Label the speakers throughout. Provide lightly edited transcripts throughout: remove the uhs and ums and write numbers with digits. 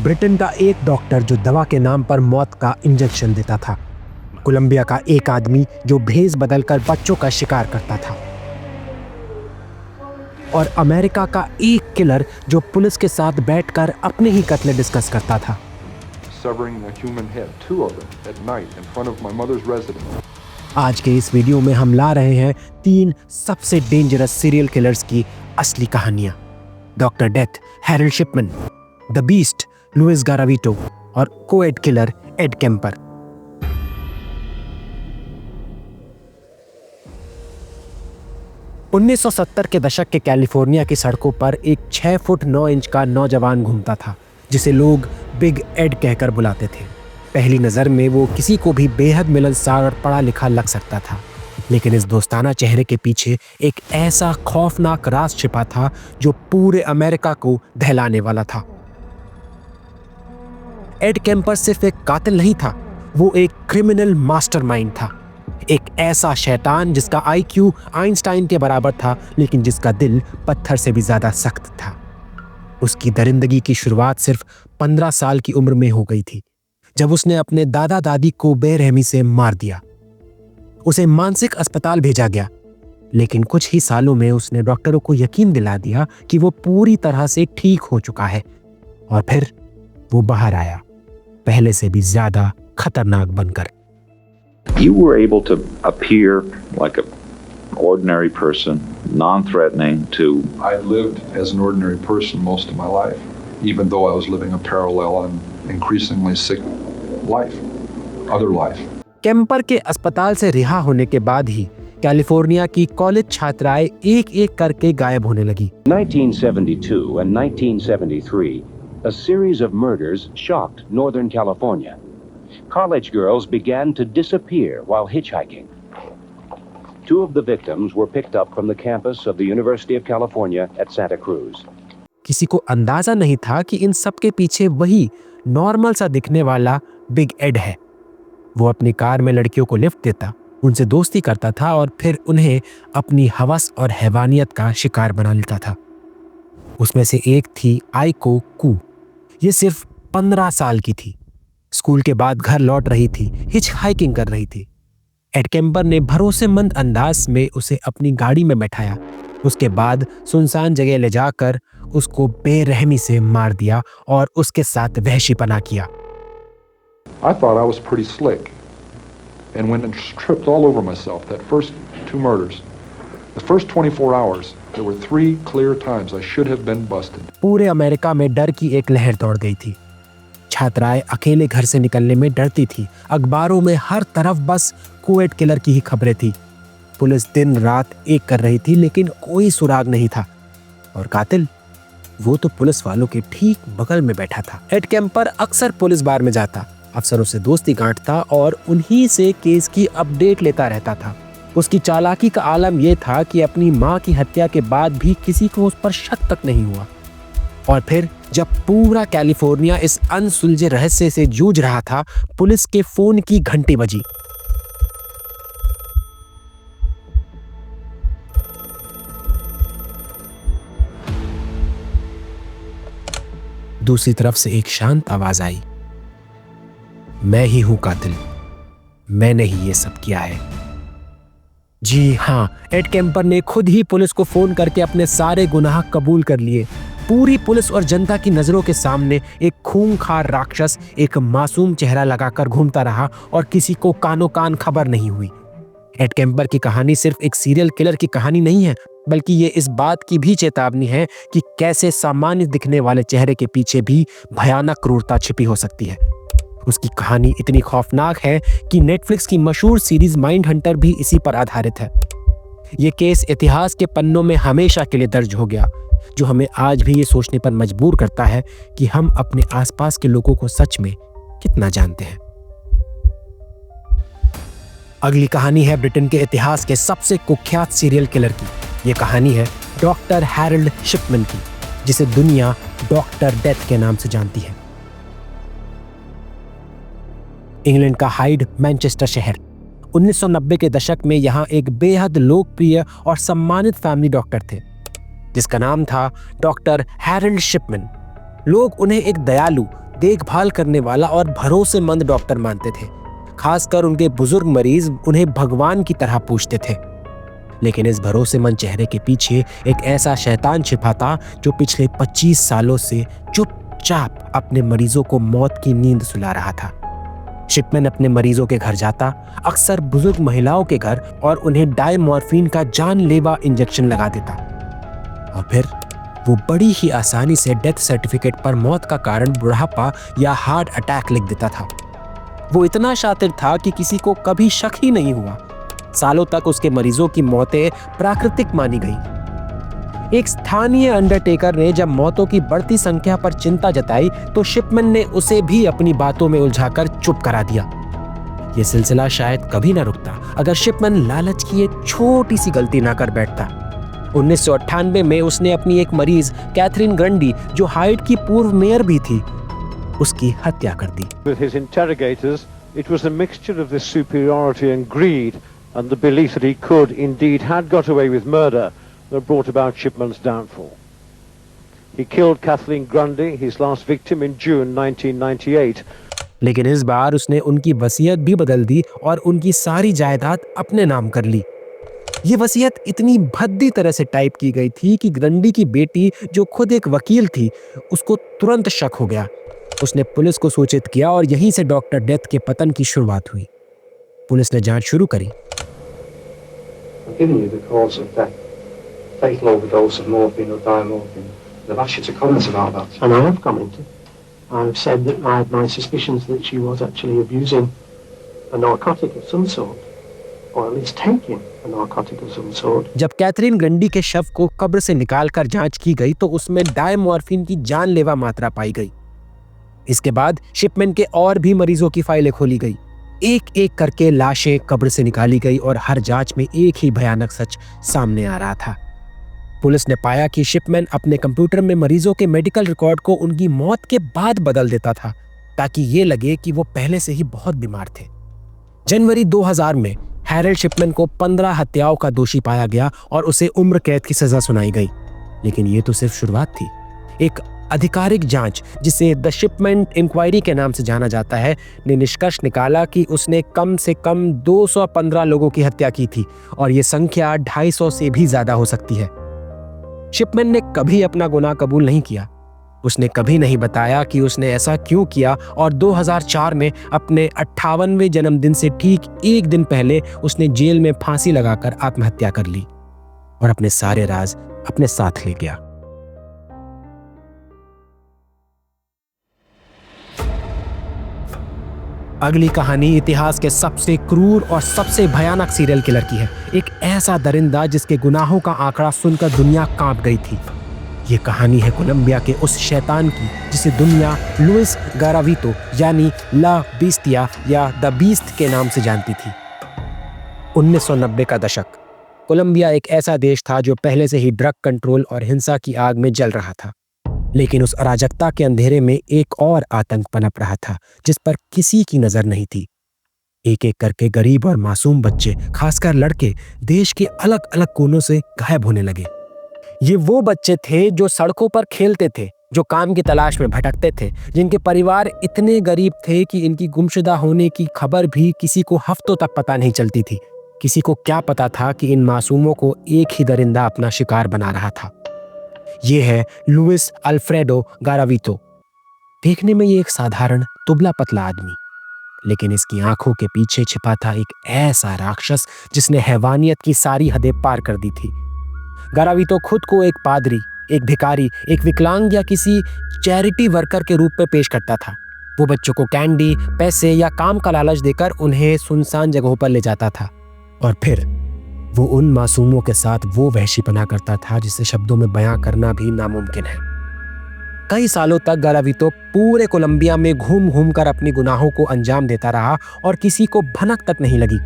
Speaker 1: Britain का एक doctor जो दवा के नाम पर मौत का इंजेक्शन देता था, कोलंबिया का एक आदमी जो भेष बदलकर बच्चों का शिकार करता था, और अमेरिका का एक किलर जो पुलिस के साथ बैठकर अपने ही कत्ले डिस्कस करता था। आज के इस वीडियो में हम ला रहे हैं 3 सबसे डेंजरस सीरियल किलर्स की असली कहानियां। Doctor death Harold Shipman, the beast Luis Garavito और कोएड किलर एड केम्पर। उन्नीस 1970 के दशक के कैलिफोर्निया की सड़कों पर एक 6 फुट 9 इंच का नौजवान घूमता था जिसे लोग बिग एड कहकर बुलाते थे। पहली नज़र में वो किसी को भी बेहद मिलनसार और पढ़ा लिखा लग सकता था, लेकिन इस दोस्ताना चेहरे के पीछे एक ऐसा खौफनाक राज छिपा था जो पूरे अमेरिका को दहलाने वाला था। एड केम्पर सिर्फ एक कातिल नहीं था, वो एक क्रिमिनल मास्टरमाइंड था। एक ऐसा शैतान जिसका IQ आइंस्टाइन के बराबर था, लेकिन जिसका दिल पत्थर से भी ज्यादा सख्त था। उसकी दरिंदगी की शुरुआत सिर्फ 15 साल की उम्र में हो गई थी, जब उसने अपने दादा दादी को बेरहमी से मार दिया। उसे मानसिक अस्पताल भेजा गया, लेकिन कुछ ही सालों में उसने डॉक्टरों को यकीन दिला दिया कि वो पूरी तरह से ठीक हो चुका है। और फिर वो बाहर आया, पहले से भी ज्यादा खतरनाक बनकर।
Speaker 2: You were able to appear like an ordinary person, non-threatening to...
Speaker 3: I lived as an ordinary person most of my life, even though I was living a parallel and increasingly sick life, other life.
Speaker 1: Kemper के अस्पताल से रिहा होने के बाद ही California की college छात्राएं एक-एक करके गायब होने लगी।
Speaker 4: 1972 and 1973, a series of murders shocked Northern California. College girls began to disappear while hitchhiking. 2 of the victims were picked up from the campus of the University of California at Santa Cruz.
Speaker 1: किसी को अंदाजा नहीं था कि इन सब के पीछे वही नॉर्मल सा दिखने वाला बिग एड है। वो अपनी कार में लड़कियों को लिफ्ट देता, उनसे दोस्ती करता था और फिर उन्हें अपनी हवस और हैवानियत का शिकार बना लेता था। उसमें से एक थी आइको कू। ये सिर्फ 15 साल की थी। स्कूल के बाद घर लौट रही थी, हिच हाइकिंग कर रही थी। एड केम्पर ने भरोसेमंद अंदाज में उसे अपनी गाड़ी में बैठाया। उसके बाद सुनसान जगह ले जाकर उसको बेरहमी से मार दिया और उसके साथ वहशीपना किया।
Speaker 3: I thought I was pretty slick and went and tripped all over myself. That first 2 murders, the first 24 hours, there were 3 clear times I should have been busted.
Speaker 1: पूरे अमेरिका में डर की एक लहर दौड़ गई थी। छात्राएं अकेले घर से निकलने में डरती थी। अखबारों में हर तरफ बस कोएड किलर की ही खबरें थी। पुलिस दिन रात एक कर रही थी, लेकिन कोई सुराग नहीं था। और कातिल, वो तो पुलिस वालों के ठीक बगल में बैठा था। एड केम्पर अक्सर पुलिस बार में जाता, अफसरों से दोस्ती गांठता और उन्हीं से केस की अपडेट लेता रहता था। उसकी चालाकी का आलम यह था कि अपनी माँ की हत्या के बाद भी किसी को उस पर शक तक नहीं हुआ। और फिर जब पूरा कैलिफोर्निया इस अनसुलझे रहस्य से जूझ रहा था, पुलिस के फोन की घंटी बजी। दूसरी तरफ से एक शांत आवाज आई, मैं ही हूं कातिल, मैंने ही ये सब किया है। जी हाँ, एड केम्पर ने खुद ही पुलिस को फोन करके अपने सारे गुनाह कबूल कर लिए। पूरी पुलिस और जनता की नजरों के सामने एक खूंखार राक्षस एक मासूम चेहरा लगाकर घूमता रहा और किसी को कानो कान खबर नहीं हुई। एड केम्पर की कहानी सिर्फ एक सीरियल किलर की कहानी नहीं है, बल्कि ये इस बात की भी चेतावनी है कि कैसे सामान्य दिखने वाले चेहरे के पीछे भी भयानक क्रूरता छिपी हो सकती है। उसकी कहानी इतनी खौफनाक है कि नेटफ्लिक्स की मशहूर सीरीज माइंड हंटर भी इसी पर आधारित है। ये केस इतिहास के पन्नों में हमेशा के लिए दर्ज हो गया, जो हमें आज भी ये सोचने पर मजबूर करता है कि हम अपने आसपास के लोगों को सच में कितना जानते हैं। अगली कहानी है ब्रिटेन के इतिहास के सबसे कुख्यात सीरियल किलर की। ये कहानी है डॉक्टर हैरोल्ड शिपमैन की, जिसे दुनिया डॉक्टर डेथ के नाम से जानती है। इंग्लैंड का हाइड मैनचेस्टर शहर। 1990 के दशक में यहाँ एक बेहद लोकप्रिय और सम्मानित फैमिली डॉक्टर थे, जिसका नाम था डॉक्टर हैरोल्ड शिपमैन। लोग उन्हें एक दयालु, देखभाल करने वाला और भरोसेमंद डॉक्टर मानते थे। खासकर उनके बुजुर्ग मरीज उन्हें भगवान की तरह पूजते थे। लेकिन इस भरोसेमंद चेहरे के पीछे एक ऐसा शैतान छिपा था जो पिछले 25 सालों से चुपचाप अपने मरीजों को मौत की नींद सुला रहा था। शिपमैन अपने मरीजों के घर जाता, अक्सर बुजुर्ग महिलाओं के घर, और उन्हें डायमॉर्फिन का जानलेवा इंजेक्शन लगा देता। और फिर वो बड़ी ही आसानी से डेथ सर्टिफिकेट पर मौत का कारण बुढ़ापा या हार्ट अटैक लिख देता था। वो इतना शातिर था कि किसी को कभी शक ही नहीं हुआ। सालों तक उसके मरीजों की मौतें प्राकृतिक मानी गई। एक स्थानीय अंडरटेकर ने जब मौतों की बढ़ती संख्या पर चिंता जताई तो शिपमैन ने उसे भी अपनी बातों में उलझाकर चुप करा दिया। यह सिलसिला शायद कभी ना रुकता अगर शिपमैन लालच की एक छोटी सी गलती ना कर बैठता। 1998 में उसने अपनी एक मरीज कैथरीन ग्रंडी, जो हाइट की पूर्व मेयर भी थी, उसकी हत्या कर दी।
Speaker 5: With his interrogators, it was a mixture of this superiority and greed and the belief that he could indeed had got away with murder that brought about Shipman's downfall. He killed Kathleen Grundy, his last victim, in June 1998.
Speaker 1: लेकिन इस बार उसने उनकी वसीयत भी बदल दी और उनकी सारी जायदाद अपने नाम कर ली। ये वसीयत इतनी भद्दी तरह से टाइप की गई थी कि ग्रंडी की बेटी, जो खुद एक वकील थी, उसको तुरंत शक हो गया। उसने पुलिस को सूचित किया और यहीं से डॉक्टर डेथ के पतन की शुरुआत हुई। पुलिस ने जांच शुरू करी।
Speaker 6: I've given you the cause of death. Fatal overdose of morphine or diamorphine. They've asked you to comment about that.
Speaker 7: And I have commented. I've said that I had my suspicions that she was actually abusing a narcotic of some sort, or at least taking a narcotic of some sort.
Speaker 1: जब Catherine Grundy के शव को कब्र से निकालकर जांच की गई तो उसमें डायमॉर्फिन की जानलेवा मात्रा पाई गई। इसके बाद शिपमैन के और भी मरीजों की फाइलें खोली गई। एक एक करके लाशें कब्र से निकाली गई और हर जांच में एक ही भयानक सच सामने आ रहा था। पुलिस ने पाया कि शिपमैन अपने कंप्यूटर में मरीजों के मेडिकल रिकॉर्ड को उनकी मौत के बाद बदल देता था ताकि ये लगे कि वो पहले से ही बहुत बीमार थे। जनवरी 2000 में हैरोल्ड शिपमैन को 15 हत्याओं का दोषी पाया गया और उसे उम्र कैद की सजा सुनाई गई। लेकिन ये तो सिर्फ शुरुआत थी। एक आधिकारिक जांच, जिसे द शिपमैन इंक्वायरी के नाम से जाना जाता है, ने निष्कर्ष निकाला कि उसने कम से कम 215 लोगों की हत्या की थी और ये संख्या 250 से भी ज्यादा हो सकती है। शिपमैन ने कभी अपना गुनाह कबूल नहीं किया। उसने कभी नहीं बताया कि उसने ऐसा क्यों किया और 2004 में अपने 58वें जन्मदिन से ठीक एक दिन पहले उसने जेल में फांसी लगाकर आत्महत्या कर ली और अपने सारे राज अपने साथ ले गया। अगली कहानी इतिहास के सबसे क्रूर और सबसे भयानक सीरियल किलर की है। एक ऐसा दरिंदा जिसके गुनाहों का आंकड़ा सुनकर दुनिया कांप गई थी। ये कहानी है कोलंबिया के उस शैतान की जिसे दुनिया लुइस गारावितो यानी ला बीस्टिया या द बीस्ट के नाम से जानती थी। 1990 का दशक। कोलंबिया एक ऐसा देश था जो पहले से ही ड्रग कंट्रोल और हिंसा की आग में जल रहा था। लेकिन उस अराजकता के अंधेरे में एक और आतंक पनप रहा था जिस पर किसी की नजर नहीं थी। एक एक करके गरीब और मासूम बच्चे, खासकर लड़के, देश के अलग अलग कोनों से गायब होने लगे। ये वो बच्चे थे जो सड़कों पर खेलते थे, जो काम की तलाश में भटकते थे, जिनके परिवार इतने गरीब थे कि इनकी गुमशुदा होने की खबर भी किसी को हफ्तों तक पता नहीं चलती थी। किसी को क्या पता था कि इन मासूमों को एक ही दरिंदा अपना शिकार बना रहा था। ये है लुइस अल्फ्रेडो गारावितो। देखने में ये एक साधारण दुबला पतला आदमी, लेकिन इसकी आंखों के पीछे छिपा था एक ऐसा राक्षस जिसने हैवानियत की सारी हदें पार कर दी थी। गारावितो खुद को एक पादरी, एक भिखारी, एक विकलांग या किसी चैरिटी वर्कर के रूप में पेश करता था। वो बच्चों को कैंडी, पैसे या काम का लालच देकर उन्हें सुनसान जगहों पर ले जाता था और फिर वो उन मासूमों के साथ वो वहशीपना करता था जिसे शब्दों में बयां करना भी नामुमकिन है। कई सालों तक गारावितो पूरे कोलंबिया में घूम घूम कर अपने गुनाहों को अंजाम देता रहा और किसी को भनक तक नहीं लगी।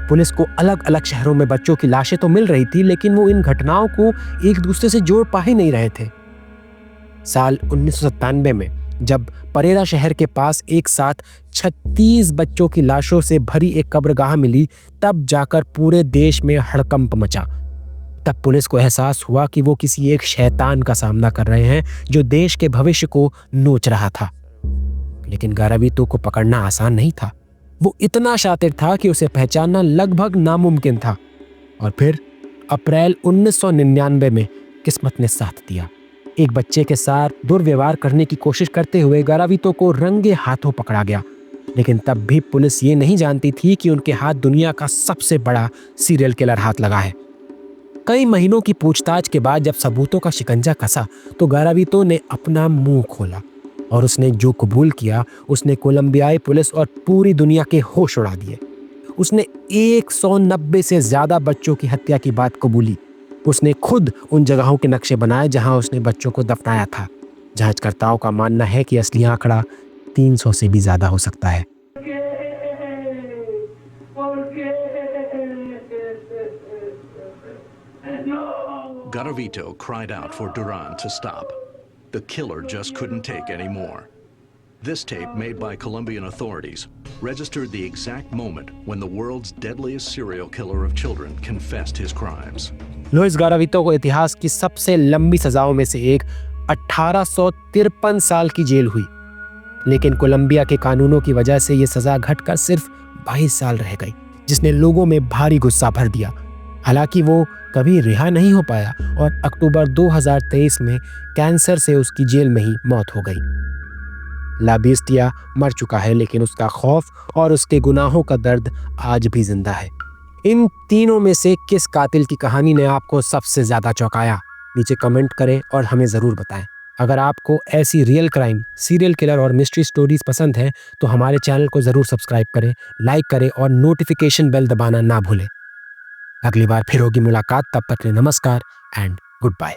Speaker 1: पुलिस को अलग अलग शहरों में बच्चों की लाशें तो मिल रही थी, लेकिन वो इन घटनाओं को एक दूसरे से जोड़ पा ही नहीं रहे थे। साल 1997 में जब परेरा शहर के पास एक साथ 36 बच्चों की लाशों से भरी एक कब्रगाह मिली, तब जाकर पूरे देश में हड़कंप मचा। तब पुलिस को एहसास हुआ कि वो किसी एक शैतान का सामना कर रहे हैं जो देश के भविष्य को नोच रहा था। लेकिन गारावितो को पकड़ना आसान नहीं था। वो इतना शातिर था कि उसे पहचानना लगभग नामुमकिन था। और फिर अप्रैल 1999 में किस्मत ने साथ दिया। एक बच्चे के साथ दुर्व्यवहार करने की कोशिश करते हुए गारावितो को रंगे हाथों पकड़ा गया। लेकिन तब भी पुलिस ये नहीं जानती थी कि उनके हाथ दुनिया का सबसे बड़ा सीरियल किलर हाथ लगा है। कई महीनों की पूछताछ के बाद जब सबूतों का शिकंजा कसा तो गारावितो ने अपना मुंह खोला और उसने जो कबूल किया उसने कोलंबियाई पुलिस और पूरी दुनिया के होश उड़ा दिए। उसने 190 से ज्यादा बच्चों की हत्या की बात कबूली। उसने खुद उन जगहों के नक्शे बनाए जहां उसने बच्चों को दफनाया था। जांचकर्ताओं का मानना है कि असली आंकड़ा 300 से भी ज्यादा हो सकता है।
Speaker 8: Garavito cried out for Duran to stop. The killer just couldn't take any more. This tape, made by Colombian authorities, registered the exact moment when the world's deadliest serial killer of children confessed his crimes.
Speaker 1: Luis Garavito को इतिहास की सबसे लंबी सजाओं में से एक 1853 साल की जेल हुई, लेकिन कोलंबिया के कानूनों की वजह से ये सजा घटकर सिर्फ 22 साल रह गई, जिसने लोगों में भारी गुस्सा भर दिया। हालांकि वो कभी रिहा नहीं हो पाया और अक्टूबर 2023 में कैंसर से उसकी जेल में ही मौत हो गई। ला बेस्टिया मर चुका है, लेकिन उसका खौफ और उसके गुनाहों का दर्द आज भी जिंदा है। इन तीनों में से किस कातिल की कहानी ने आपको सबसे ज्यादा चौंकाया? नीचे कमेंट करें और हमें जरूर बताएं। अगर आपको ऐसी रियल क्राइम, सीरियल किलर और मिस्ट्री स्टोरीज पसंद हैं तो हमारे चैनल को जरूर सब्सक्राइब करें, लाइक करें और नोटिफिकेशन बेल दबाना ना भूलें। अगली बार फिर होगी मुलाकात, तब तक के लिए नमस्कार एंड गुड बाय।